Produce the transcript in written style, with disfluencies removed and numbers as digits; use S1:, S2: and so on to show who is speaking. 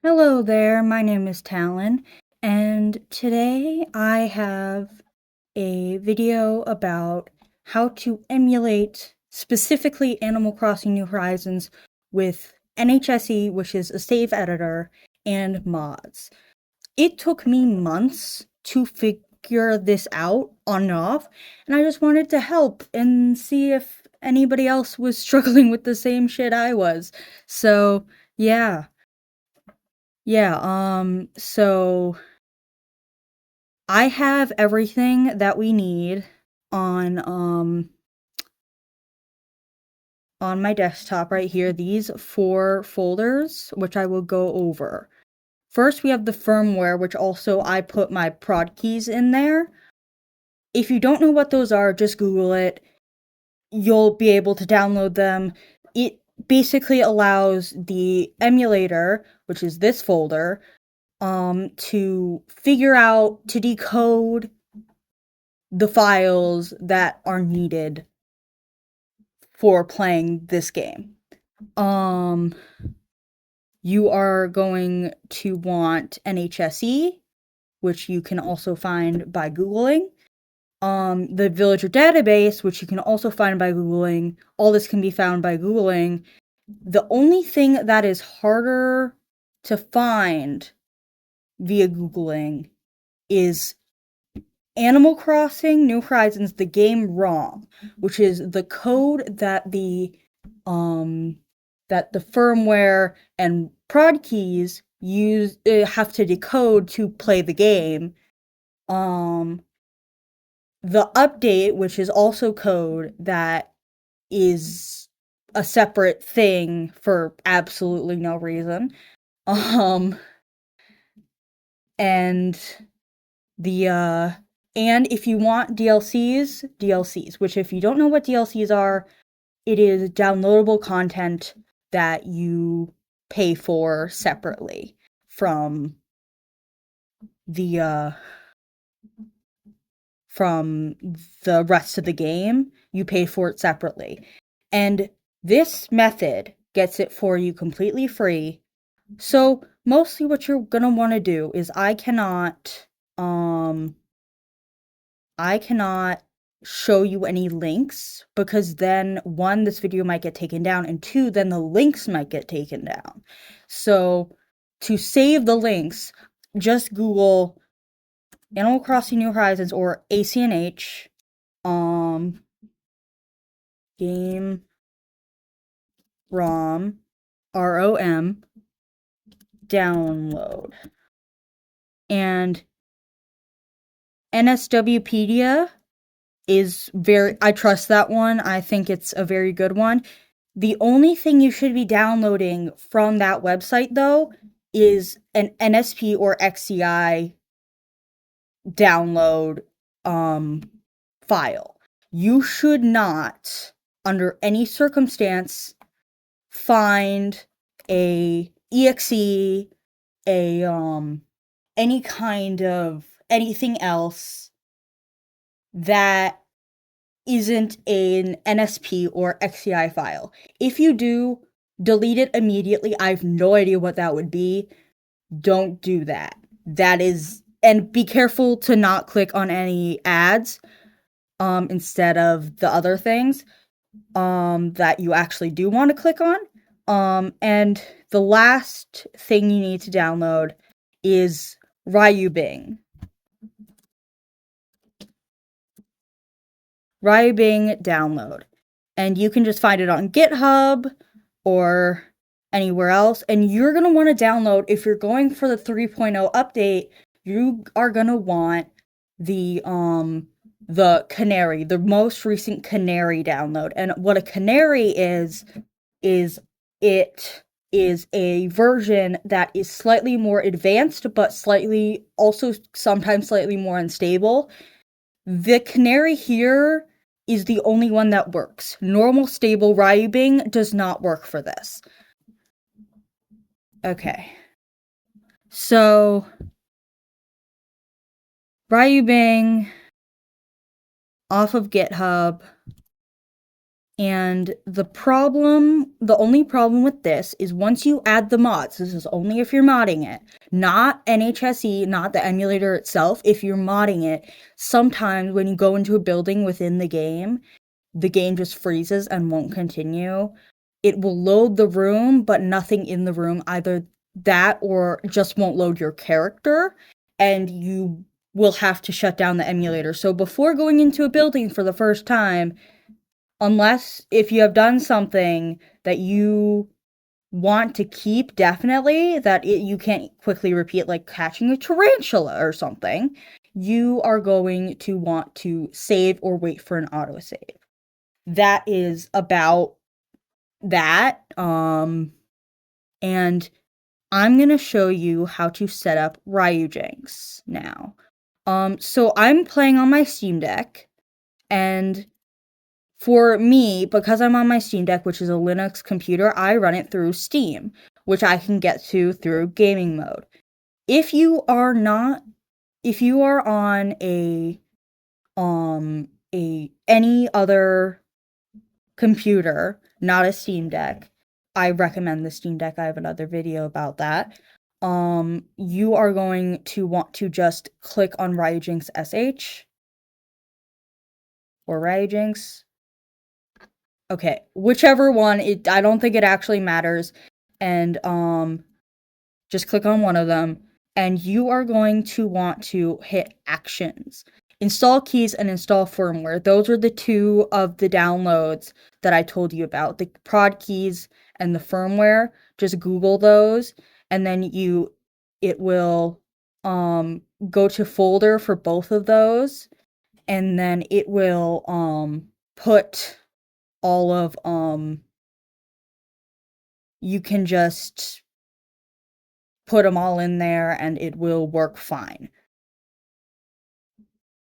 S1: Hello there, my name is Talon, and today I have a video about how to emulate specifically Animal Crossing New Horizons with NHSE, which is a save editor, and mods. It took me months to figure this out on and off, and I just wanted to help and see if anybody else was struggling with the same shit I was. So, yeah. So I have everything that we need on on my desktop right here. These 4 folders, which I will go over. First, we have the firmware, which also I put my prod keys in there. If you don't know what those are, just Google it. You'll be able to download them. It basically allows the emulator, which is this folder, to figure out, to decode the files that are needed for playing this game. You are going to want NHSE, which you can also find by Googling. The villager database, which you can also find by Googling. All this can be found by Googling. The only thing that is harder to find via Googling is Animal Crossing New Horizons, the game ROM, which is the code that the firmware and prod keys have to decode to play the game. The update, which is also code that is a separate thing for absolutely no reason. And the and if you want DLCs, which if you don't know what DLCs are, it is downloadable content that you pay for separately from the rest of the game. You pay for it separately. And this method gets it for you completely free. So mostly what you're gonna want to do is I cannot show you any links, because then 1, this video might get taken down, and 2, then the links might get taken down. So to save the links, just Google Animal Crossing New Horizons or ACNH game ROM download, and NSWpedia is I trust that one. I think it's a very good one. The only thing you should be downloading from that website, though, is an NSP or XCI download file. You should not, under any circumstance, find a exe, any kind of anything else that isn't an NSP or XCI file. If you do, delete it immediately. I have no idea what that would be. Don't do that. And be careful to not click on any ads instead of the other things that you actually do want to click on. And the last thing you need to download is Ryubing. Ryubing download. And you can just find it on GitHub or anywhere else. And you're going to want to download, if you're going for the 3.0 update, you are going to want the Canary, the most recent Canary download. And what a Canary is it is a version that is slightly more advanced, but sometimes slightly more unstable. The Canary here is the only one that works. Normal stable Ryubing does not work for this. Okay. So Ryubing off of GitHub And the only problem with this is once you add the mods, this is only if you're modding it, not NHSE, not the emulator itself. If you're modding it, sometimes when you go into a building within the game just freezes and won't continue. It will load the room, but nothing in the room, either that or just won't load your character, and you will have to shut down the emulator. So before going into a building for the first time, unless if you have done something that you want to keep definitely that you can't quickly repeat, like catching a tarantula or something, you are going to want to save or wait for an autosave. That is about that. And I'm gonna show you how to set up Ryujinx now. So I'm playing on my Steam Deck, and for me, because I'm on my Steam Deck, which is a Linux computer, I run it through Steam, which I can get to through gaming mode. If you are on any other computer, not a Steam Deck, I recommend the Steam Deck. I have another video about that. You are going to want to just click on Ryujinx SH or Ryujinx. Okay, whichever one. I don't think it actually matters. And just click on one of them, and you are going to want to hit actions. Install keys and install firmware. Those are the two of the downloads that I told you about. The prod keys and the firmware. Just Google those, and then it will go to folder for both of those, and then it will put all of you can just put them all in there and it will work fine.